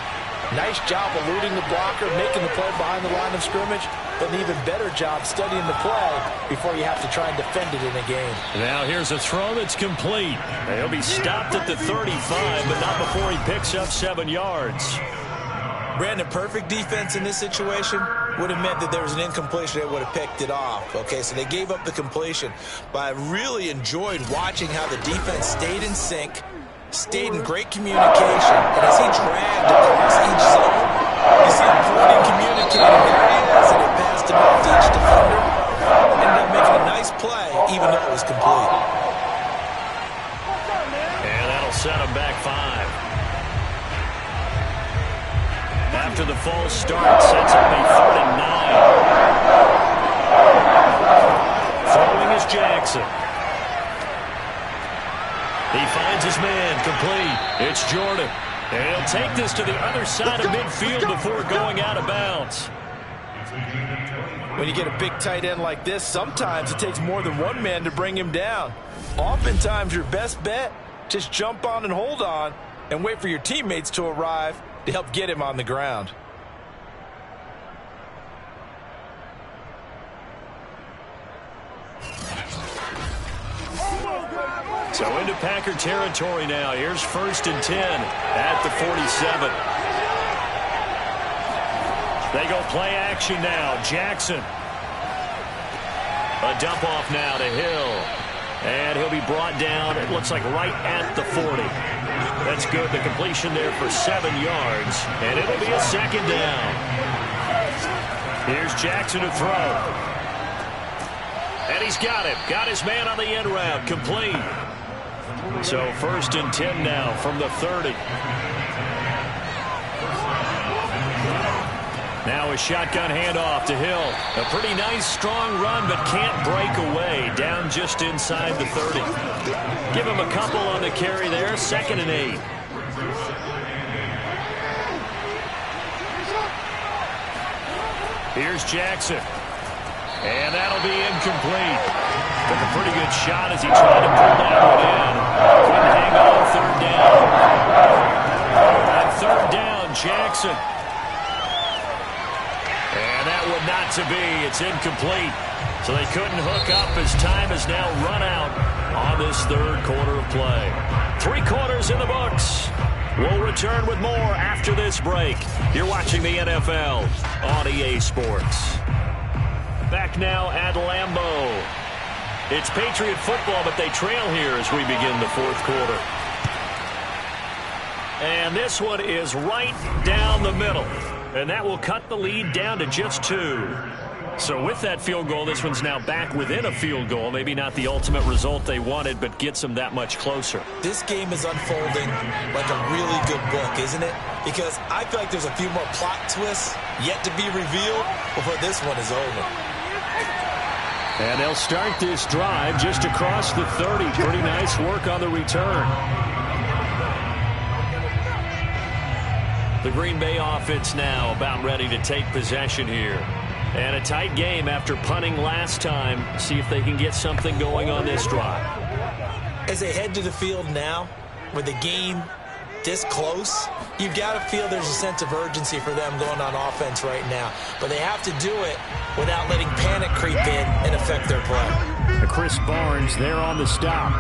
Nice job eluding the blocker, making the play behind the line of scrimmage, but an even better job studying the play before you have to try and defend it in a game. Now here's a throw that's complete. He'll be stopped at the 35, but not before he picks up 7 yards. Brandon, perfect defense in this situation would have meant that there was an incompletion that would have picked it off. Okay, so they gave up the completion, but I really enjoyed watching how the defense stayed in sync, stayed in great communication, and as he dragged across each zone, you see him pointing, communicating, there he is, and he passed him off to each defender, ended up making a nice play, even though it was complete. And that'll set him back 5. After the false start, sets up a 3rd and 9. Throwing is Jackson. He finds his man, complete. It's Jordan. And he'll take this to the other side of midfield before going out of bounds. When you get a big tight end like this, sometimes it takes more than one man to bring him down. Oftentimes, your best bet, just jump on and hold on and wait for your teammates to arrive to help get him on the ground. So into Packer territory now. Here's 1st and 10 at the 47. They go play action now. Jackson. A dump off now to Hill. And he'll be brought down, it looks like right at the 40. That's good. The completion there for 7 yards. And it'll be a 2nd down. Here's Jackson to throw. And he's got him. Got his man on the end route. Complete. So 1st and 10 now from the 30. Now a shotgun handoff to Hill. A pretty nice, strong run, but can't break away. Down just inside the 30. Give him a couple on the carry there. 2nd and 8. Here's Jackson. And that'll be incomplete. Took a pretty good shot as he tried to pull that one in. Couldn't hang on 3rd down. On 3rd down, Jackson. And that one not to be. It's incomplete. So they couldn't hook up as time has now run out on this 3rd quarter of play. 3 quarters in the books. We'll return with more after this break. You're watching the NFL on EA Sports. Back now at Lambeau. It's Patriot football, but they trail here as we begin the fourth quarter. And this one is right down the middle. And that will cut the lead down to just 2. So with that field goal, this one's now back within a field goal. Maybe not the ultimate result they wanted, but gets them that much closer. This game is unfolding like a really good book, isn't it? Because I feel like there's a few more plot twists yet to be revealed before this one is over. And they'll start this drive just across the 30. Pretty nice work on the return. The Green Bay offense now about ready to take possession here. And a tight game after punting last time. See if they can get something going on this drive. As they head to the field now, with the game this close, you've got to feel there's a sense of urgency for them going on offense right now. But they have to do it without letting panic creep in and affect their play. Chris Barnes there on the stop.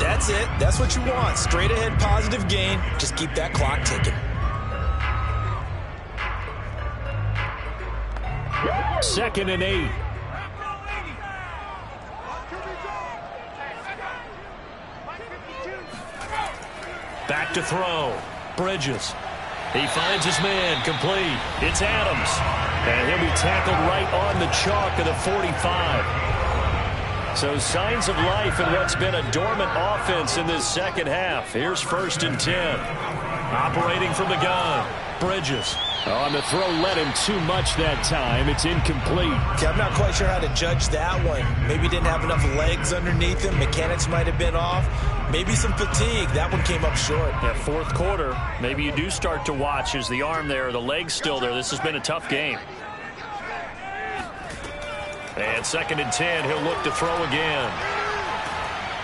That's it. That's what you want. Straight ahead positive gain. Just keep that clock ticking. 2nd and 8. Back to throw. Bridges. He finds his man. Complete. It's Adams. And he'll be tackled right on the chalk of the 45. So signs of life in what's been a dormant offense in this second half. Here's 1st and 10. Operating from the gun. Bridges. On the throw, led him too much that time. It's incomplete. Okay, I'm not quite sure how to judge that one. Maybe he didn't have enough legs underneath him. Mechanics might have been off. Maybe some fatigue. That one came up short. That fourth quarter, maybe you do start to watch. Is the arm there, the leg's still there? This has been a tough game. And 2nd and 10, he'll look to throw again.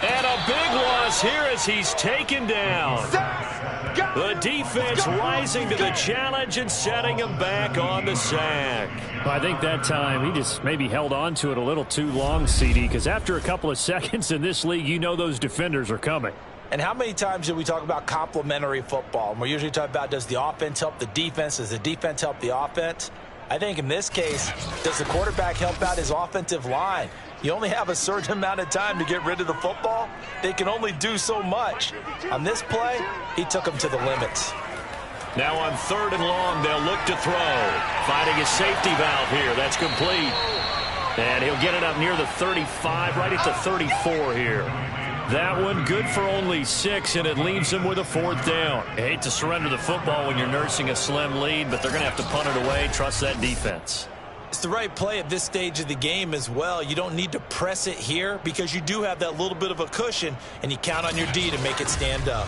And a big loss here as he's taken down. The defense rising to the challenge and setting him back on the sack. I think that time he just maybe held on to it a little too long, CD, because after a couple of seconds in this league, you know those defenders are coming. And how many times do we talk about complementary football? And we're usually talking about, does the offense help the defense? Does the defense help the offense? I think in this case, does the quarterback help out his offensive line? You only have a certain amount of time to get rid of the football. They can only do so much. On this play, he took them to the limits. Now on 3rd and long, they'll look to throw. Finding his safety valve here. That's complete. And he'll get it up near the 35, right at the 34 here. That one good for only 6, and it leaves him with a 4th down. I hate to surrender the football when you're nursing a slim lead, but they're going to have to punt it away. Trust that defense. It's the right play at this stage of the game as well. You don't need to press it here because you do have that little bit of a cushion, and you count on your D to make it stand up.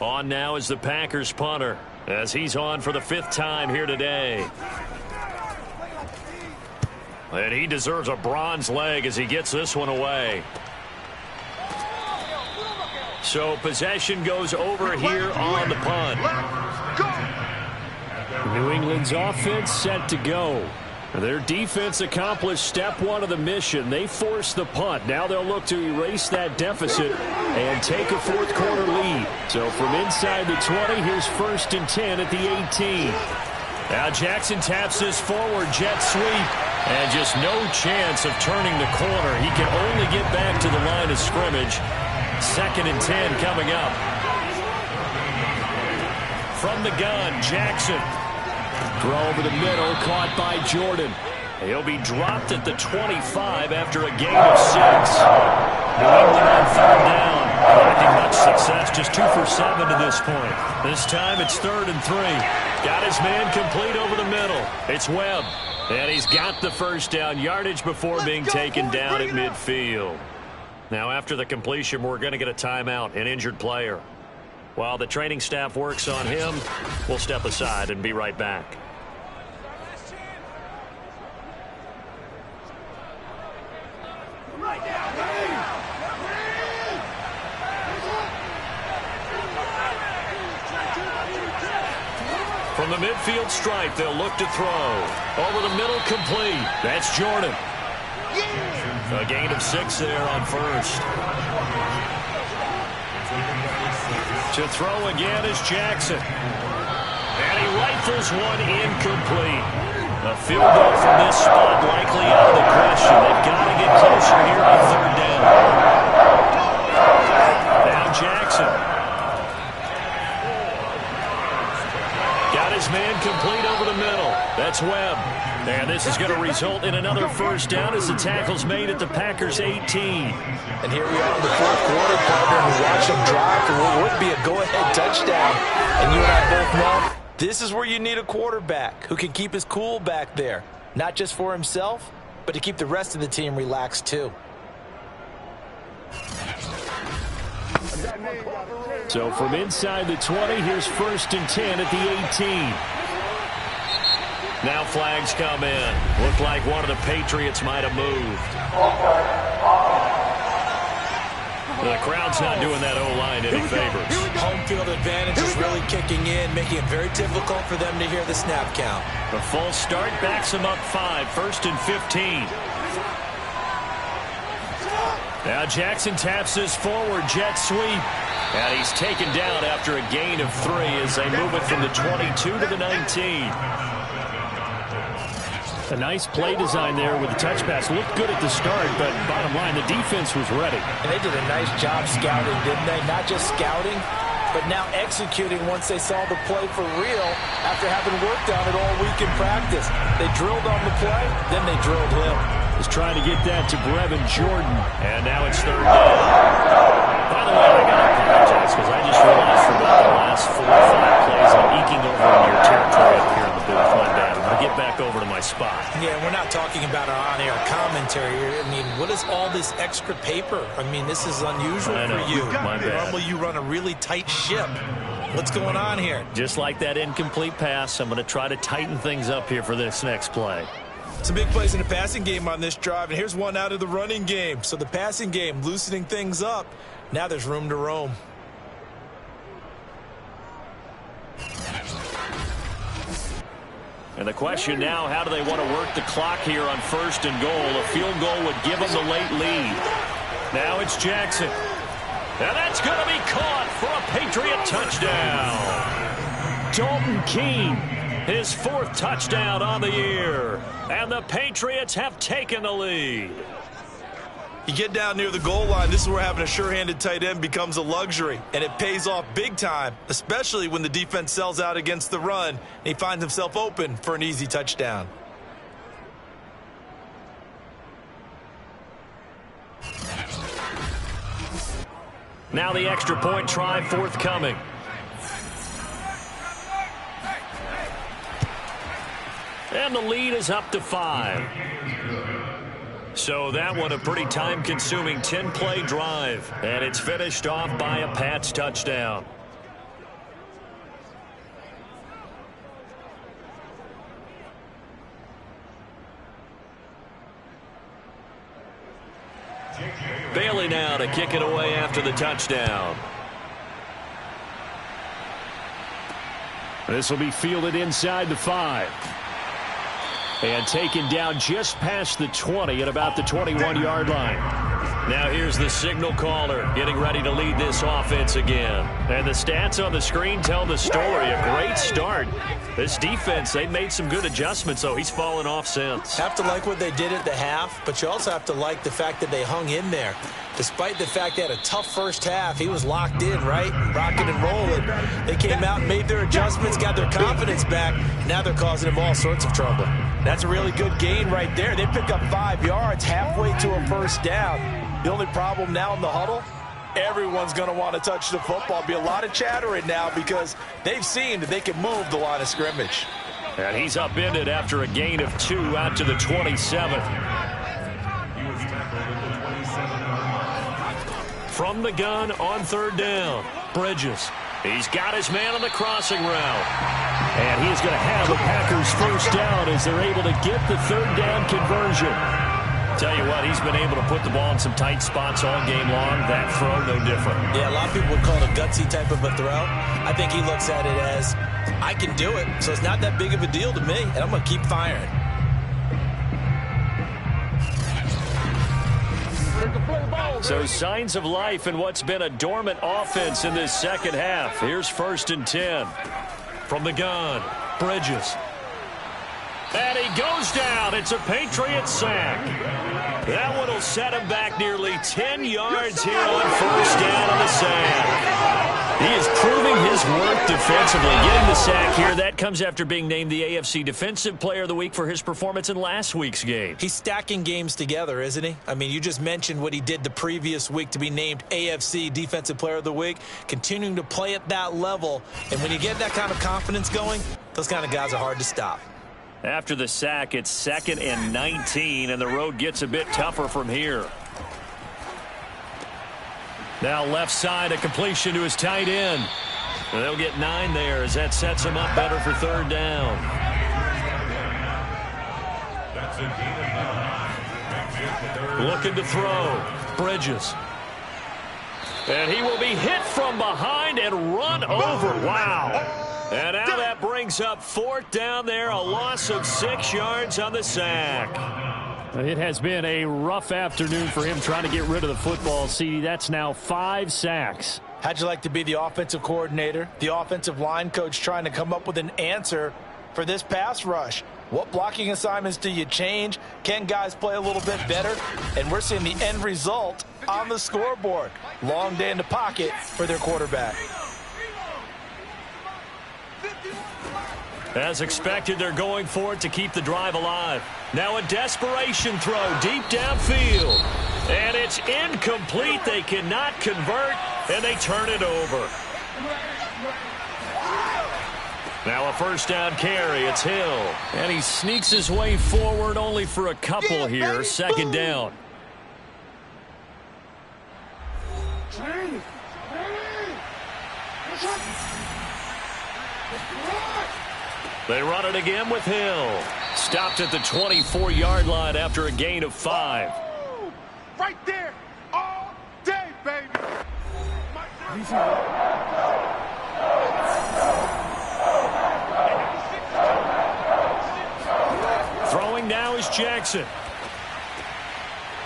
On now is the Packers punter as he's on for the 5th time here today. And he deserves a bronze leg as he gets this one away. So possession goes over here on the punt. New England's offense set to go. Their defense accomplished step 1 of the mission. They forced the punt. Now they'll look to erase that deficit and take a fourth quarter lead. So from inside the 20, here's 1st and 10 at the 18. Now Jackson taps this forward jet sweep. And just no chance of turning the corner. He can only get back to the line of scrimmage. 2nd and 10 coming up. From the gun, Jackson. Throw over the middle, caught by Jordan. He'll be dropped at the 25 after a gain of 6. New England on 3rd down. Finding much success, just 2 for 7 to this point. This time it's 3rd and 3. Got his man complete over the middle. It's Webb. And he's got the 1st down yardage before being taken down at midfield. Now after the completion, we're going to get a timeout, an injured player. While the training staff works on him, we'll step aside and be right back. From the midfield stripe, they'll look to throw. Over the middle, complete. That's Jordan. A gain of 6 there on 1st. To throw again is Jackson. And he rifles one incomplete. A field goal from this spot likely out of the question. They've got to get closer here on third down. Now Jackson. Got his man complete over the middle. That's Webb. And this is going to result in another first down as the tackle's made at the Packers' 18. And here we are in the fourth quarter, partner, and we watch them drive for what would be a go-ahead touchdown. And you and I both know this is where you need a quarterback who can keep his cool back there. Not just for himself, but to keep the rest of the team relaxed too. So from inside the 20, here's 1st and 10 at the 18. Now flags come in. Looked like one of the Patriots might have moved. The crowd's not doing that O-line any favors. Home field advantage is really kicking in, making it very difficult for them to hear the snap count. The false start backs them up 5, 1st and 15. Now Jackson taps his forward jet sweep. And he's taken down after a gain of 3 as they move it from the 22 to the 19. A nice play design there with the touch pass. Looked good at the start, but bottom line, the defense was ready. And they did a nice job scouting, didn't they? Not just scouting, but now executing once they saw the play for real after having worked on it all week in practice. They drilled on the play, then they drilled him. He's trying to get that to Brevin Jordan, and now it's 3rd down. By the way, I got to apologize because I just realized for about the last 4 or 5 plays I'm eking over in your territory up here in the booth. My bad. I'm going to get back over to my spot. Yeah, we're not talking about our on-air commentary here. I mean, what is all this extra paper? I mean, this is unusual for you. My bad. Normally you run a really tight ship. What's going on here? Just like that incomplete pass, I'm going to try to tighten things up here for this next play. Some big plays in the passing game on this drive, and here's one out of the running game. So the passing game loosening things up. Now there's room to roam. And the question now, how do they want to work the clock here on 1st and goal? A field goal would give them the late lead. Now it's Jackson. And that's going to be caught for a Patriot touchdown. Dalton Keene, his 4th touchdown on the year. And the Patriots have taken the lead. You get down near the goal line, this is where having a sure-handed tight end becomes a luxury, and it pays off big time, especially when the defense sells out against the run, and he finds himself open for an easy touchdown. Now the extra point try forthcoming. And the lead is up to 5. So that one a pretty time-consuming 10-play drive. And it's finished off by a Pats touchdown. Bailey now to kick it away after the touchdown. This will be fielded inside the 5. And taken down just past the 20 at about the 21-yard line. Now here's the signal caller getting ready to lead this offense again. And the stats on the screen tell the story. A great start. This defense, they made some good adjustments, though. He's fallen off since. Have to like what they did at the half, but you also have to like the fact that they hung in there. Despite the fact they had a tough first half, he was locked in, right? Rocking and rolling. They came out and made their adjustments, got their confidence back. Now they're causing him all sorts of trouble. That's a really good gain right there. They pick up 5 yards halfway to a first down. The only problem now in the huddle, everyone's going to want to touch the football. Be a lot of chattering now because they've seen that they can move the line of scrimmage. And he's upended after a gain of 2 out to the 27. From the gun on 3rd down, Bridges. He's got his man on the crossing route. And he's going to have the Packers first down as they're able to get the 3rd down conversion. Tell you what, he's been able to put the ball in some tight spots all game long. That throw, no different. Yeah, a lot of people would call it a gutsy type of a throw. I think he looks at it as, I can do it, so it's not that big of a deal to me, and I'm going to keep firing. So signs of life in what's been a dormant offense in this second half. Here's 1st and 10. From the gun, Bridges. And he goes down. It's a Patriot sack. That one will set him back nearly 10 yards here on first down on the sack. He is proving his worth defensively. Getting the sack here, that comes after being named the AFC Defensive Player of the Week for his performance in last week's game. He's stacking games together, isn't he? I mean, you just mentioned what he did the previous week to be named AFC Defensive Player of the Week, continuing to play at that level. And when you get that kind of confidence going, those kind of guys are hard to stop. After the sack, it's 2nd and 19, and the road gets a bit tougher from here. Now left side, a completion to his tight end. And they'll get 9 there as that sets him up better for third down. Looking to throw. Bridges. And he will be hit from behind and run over. Wow. And now that brings up 4th down there, a loss of 6 yards on the sack. It has been a rough afternoon for him trying to get rid of the football, CD. That's now 5 sacks. How'd you like to be the offensive coordinator, the offensive line coach trying to come up with an answer for this pass rush? What blocking assignments do you change? Can guys play a little bit better? And we're seeing the end result on the scoreboard. Long day in the pocket for their quarterback. As expected, they're going for it to keep the drive alive. Now a desperation throw deep downfield. And it's incomplete. They cannot convert, and they turn it over. Now a first down carry. It's Hill. And he sneaks his way forward only for a couple here. 2nd down. They run it again with Hill. Stopped at the 24-yard line after a gain of 5. Right there, all day, baby. Throwing now is Jackson.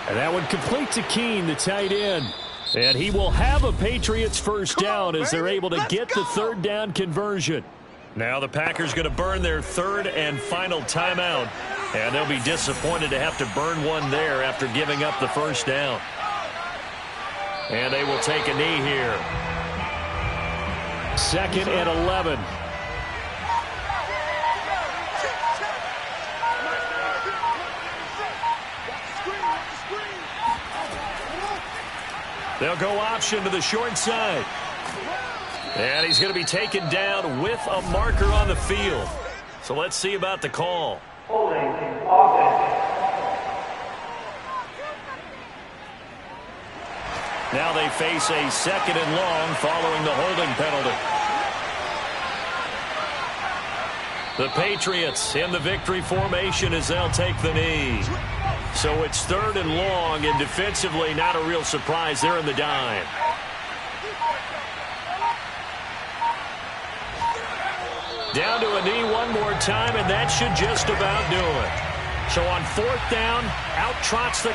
And that one complete to Keene, the tight end. And he will have a Patriots first down as they're able to get the 3rd down conversion. Now the Packers going to burn their 3rd and final timeout. And they'll be disappointed to have to burn one there after giving up the first down. And they will take a knee here. 2nd and 11. They'll go option to the short side. And he's going to be taken down with a marker on the field. So let's see about the call. Holding offense. Now they face a 2nd and long following the holding penalty. The Patriots in the victory formation as they'll take the knee. So it's 3rd and long, and defensively not a real surprise. They're in the dime. Down to a knee one more time, and that should just about do it. So on 4th down, out trots the